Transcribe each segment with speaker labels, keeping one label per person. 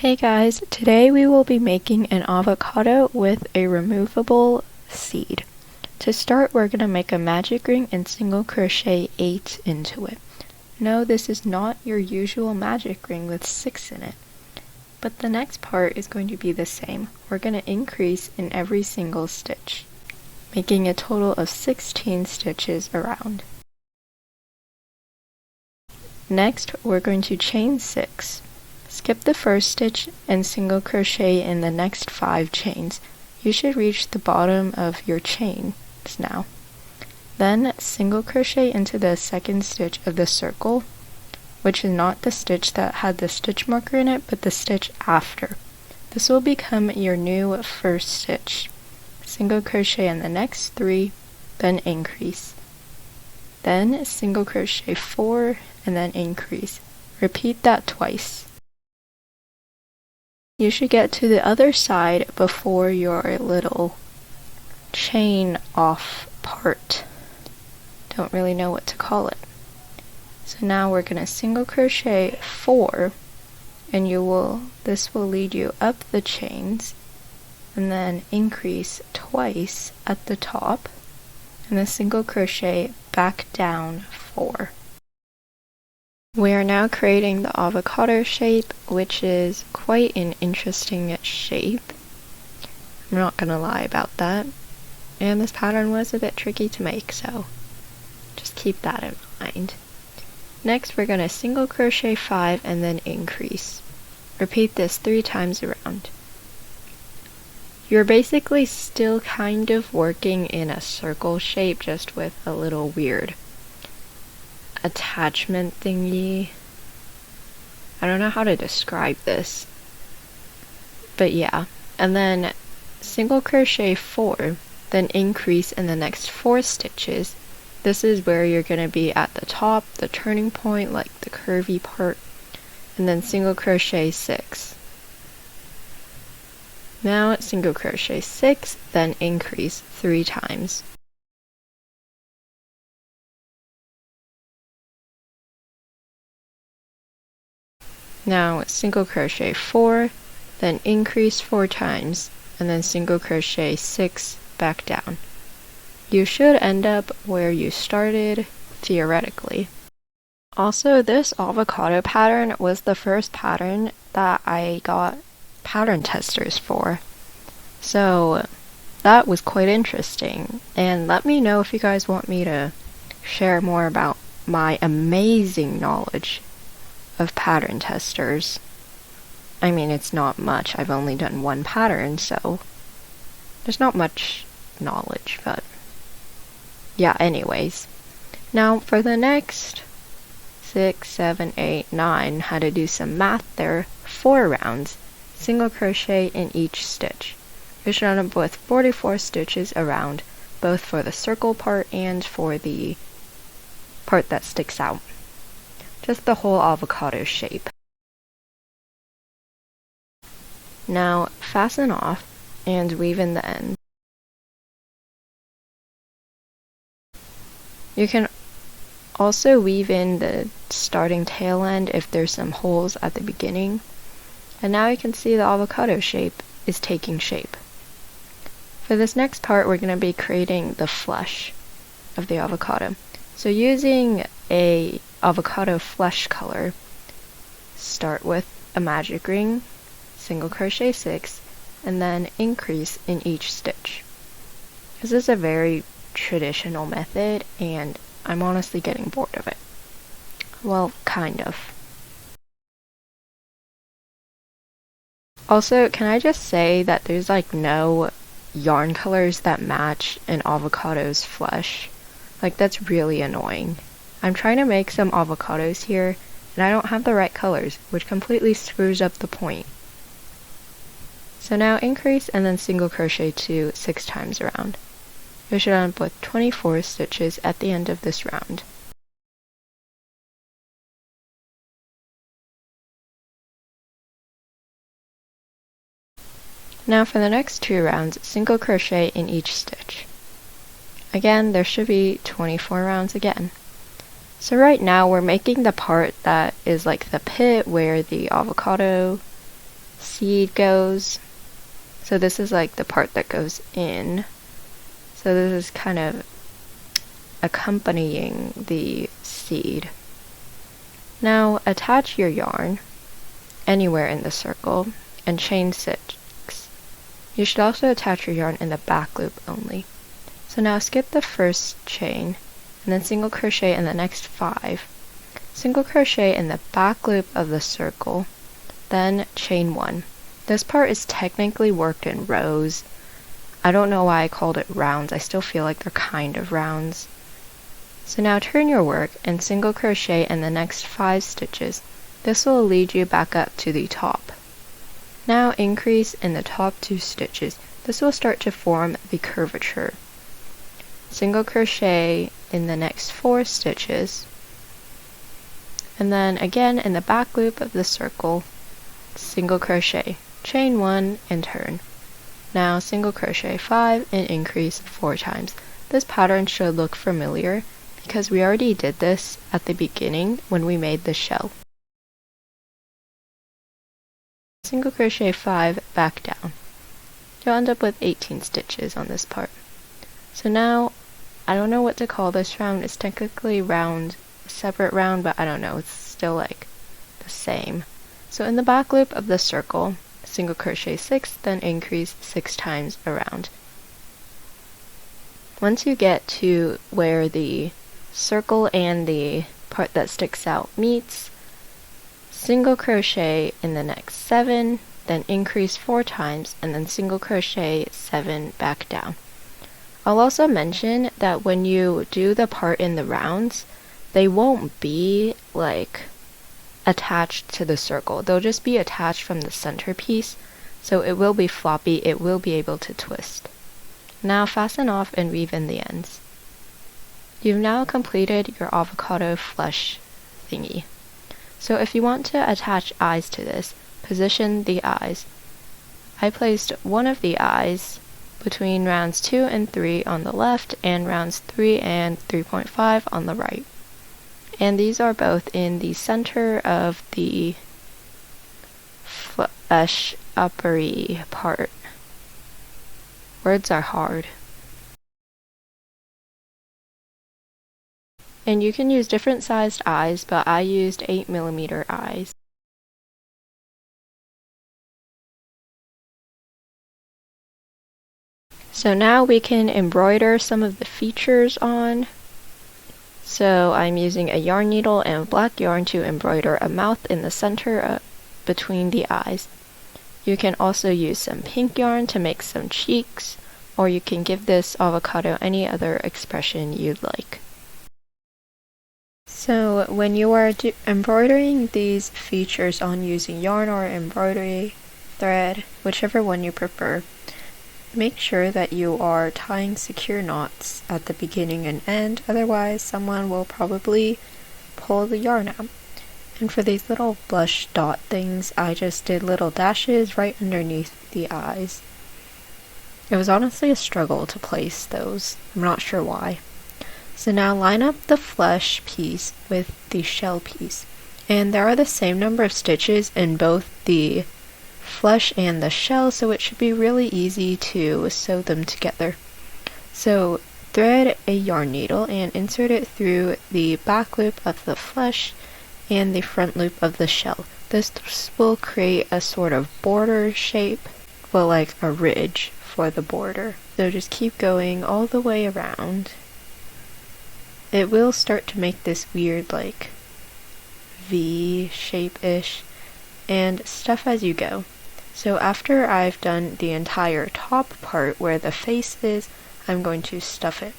Speaker 1: Hey guys, today we will be making an avocado with a removable seed. To start, we're going to make a magic ring and single crochet 8 into it. No, this is not your usual magic ring with 6 in it, but the next part is going to be the same. We're going to increase in every single stitch, making a total of 16 stitches around. Next, we're going to chain 6. Skip the first stitch and single crochet in the next 5 chains. You should reach the bottom of your chains now. Then single crochet into the second stitch of the circle, which is not the stitch that had the stitch marker in it, but the stitch after. This will become your new first stitch. Single crochet in the next 3, then increase. Then single crochet 4 and then increase. Repeat that twice. You should get to the other side before your little chain off part. Don't really know what to call it. So now we're going to single crochet 4 and this will lead you up the chains and then increase twice at the top and then single crochet back down 4. We are now creating the avocado shape, which is quite an interesting shape. I'm not gonna lie about that. And this pattern was a bit tricky to make, so just keep that in mind. Next, we're gonna single crochet 5 and then increase. Repeat this 3 times around. You're basically still kind of working in a circle shape, just with a little weird attachment thingy. I don't know how to describe this, but yeah. And then single crochet 4, then increase in the next 4 stitches. This is where you're going to be at the top, the turning point, like the curvy part, and then single crochet 6. Now single crochet 6, then increase 3 times. Now single crochet 4, then increase 4 times, and then single crochet 6 back down. You should end up where you started, theoretically. Also, this avocado pattern was the first pattern that I got pattern testers for. So that was quite interesting, and let me know if you guys want me to share more about my amazing knowledge of pattern testers. I mean, it's not much. I've only done one pattern, so there's not much knowledge, but yeah, anyways. Now for the next 6, 7, 8, 9, how to do some math there, 4 rounds, single crochet in each stitch. You should end up with 44 stitches around, both for the circle part and for the part that sticks out. Just the whole avocado shape. Now fasten off and weave in the end. You can also weave in the starting tail end if there's some holes at the beginning. And now you can see the avocado shape is taking shape. For this next part, we're going to be creating the flesh of the avocado. So using a avocado flesh color, start with a magic ring, single crochet 6, and then increase in each stitch. This is a very traditional method, and I'm honestly getting bored of it. Well, kind of. Also, can I just say that there's like no yarn colors that match an avocado's flesh? Like, that's really annoying. I'm trying to make some avocados here, and I don't have the right colors, which completely screws up the point. So now increase and then single crochet 2 6 times around. You should end up with 24 stitches at the end of this round. Now for the next 2 rounds, single crochet in each stitch. Again, there should be 24 rounds again. So right now we're making the part that is like the pit where the avocado seed goes. So this is like the part that goes in. So this is kind of accompanying the seed. Now attach your yarn anywhere in the circle and chain 6. You should also attach your yarn in the back loop only. So now skip the first chain and then single crochet in the next 5. Single crochet in the back loop of the circle, then chain 1. This part is technically worked in rows. I don't know why I called it rounds. I still feel like they're kind of rounds. So now turn your work and single crochet in the next 5 stitches. This will lead you back up to the top. Now increase in the top 2 stitches. This will start to form the curvature. Single crochet in the next 4 stitches. And then again in the back loop of the circle, single crochet, chain 1 and turn. Now single crochet 5 and increase 4 times. This pattern should look familiar because we already did this at the beginning when we made the shell. Single crochet 5 back down. You'll end up with 18 stitches on this part. So now, I don't know what to call this round. It's technically round, a separate round, but I don't know. It's still like the same. So in the back loop of the circle, single crochet 6, then increase 6 times around. Once you get to where the circle and the part that sticks out meets, single crochet in the next 7, then increase 4 times, and then single crochet 7 back down. I'll also mention that when you do the part in the rounds, they won't be like attached to the circle. They'll just be attached from the center piece, so it will be floppy, it will be able to twist. Now fasten off and weave in the ends. You've now completed your avocado flesh thingy. So if you want to attach eyes to this, position the eyes. I placed one of the eyes between rounds 2 and 3 on the left and rounds 3 and 3.5 on the right. And these are both in the center of the flesh uppery part. Words are hard. And you can use different sized eyes, but I used 8mm eyes. So now we can embroider some of the features on. So I'm using a yarn needle and black yarn to embroider a mouth in the center between the eyes. You can also use some pink yarn to make some cheeks, or you can give this avocado any other expression you'd like. So when you are embroidering these features on using yarn or embroidery thread, whichever one you prefer, make sure that you are tying secure knots at the beginning and end, otherwise someone will probably pull the yarn out. And for these little blush dot things, I just did little dashes right underneath the eyes. It was honestly a struggle to place those. I'm not sure why. So now line up the flesh piece with the shell piece. And there are the same number of stitches in both the flesh and the shell, so it should be really easy to sew them together. So thread a yarn needle and insert it through the back loop of the flesh and the front loop of the shell. This will create a sort of border shape, well, like a ridge for the border. So just keep going all the way around. It will start to make this weird like V shape-ish, and stuff as you go. So after I've done the entire top part where the face is, I'm going to stuff it.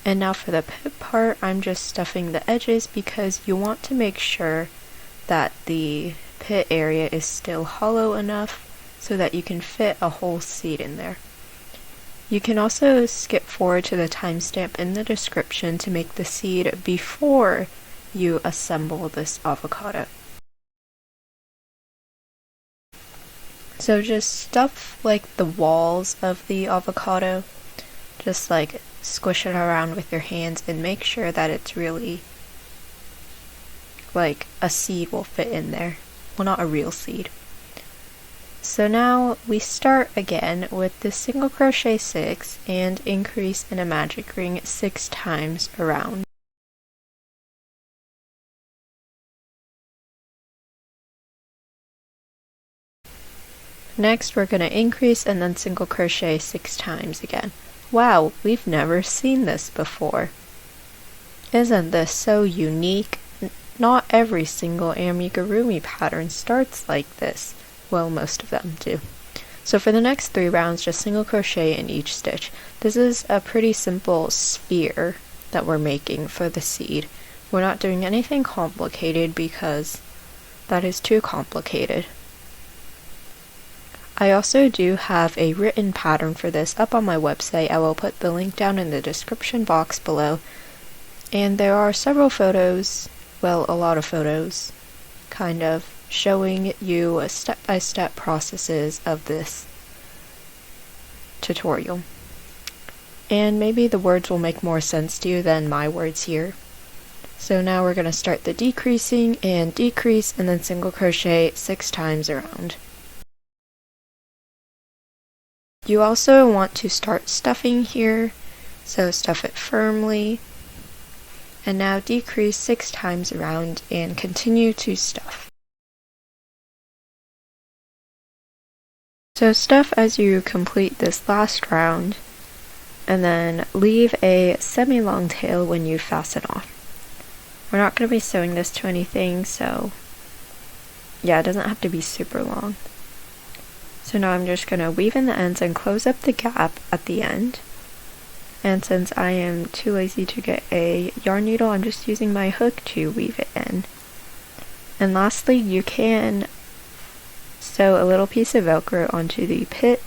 Speaker 1: And now for the pip part, I'm just stuffing the edges because you want to make sure that the pit area is still hollow enough so that you can fit a whole seed in there. You can also skip forward to the timestamp in the description to make the seed before you assemble this avocado. So just stuff like the walls of the avocado, just like squish it around with your hands and make sure that it's really like a seed will fit in there. Well, not a real seed. So now we start again with the single crochet 6 and increase in a magic ring 6 times around. Next we're going to increase and then single crochet 6 times again. Wow, we've never seen this before. Isn't this so unique? Not every single amigurumi pattern starts like this. Well, most of them do. So for the next 3 rounds, just single crochet in each stitch. This is a pretty simple sphere that we're making for the seed. We're not doing anything complicated because that is too complicated. I also do have a written pattern for this up on my website. I will put the link down in the description box below. And there are several photos, well, a lot of photos, kind of, showing you step-by-step processes of this tutorial. And maybe the words will make more sense to you than my words here. So now we're going to start the decreasing and decrease and then single crochet 6 times around. You also want to start stuffing here, so stuff it firmly. And now decrease 6 times around and continue to stuff. So stuff as you complete this last round, and then leave a semi-long tail when you fasten off. We're not going to be sewing this to anything, so yeah, it doesn't have to be super long. So now I'm just going to weave in the ends and close up the gap at the end. And since I am too lazy to get a yarn needle, I'm just using my hook to weave it in. And lastly, you can sew a little piece of velcro onto the pit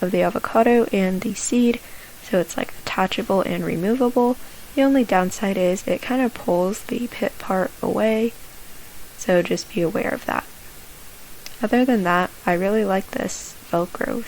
Speaker 1: of the avocado and the seed, so it's like attachable and removable. The only downside is it kind of pulls the pit part away, so just be aware of that. Other than that, I really like this velcro.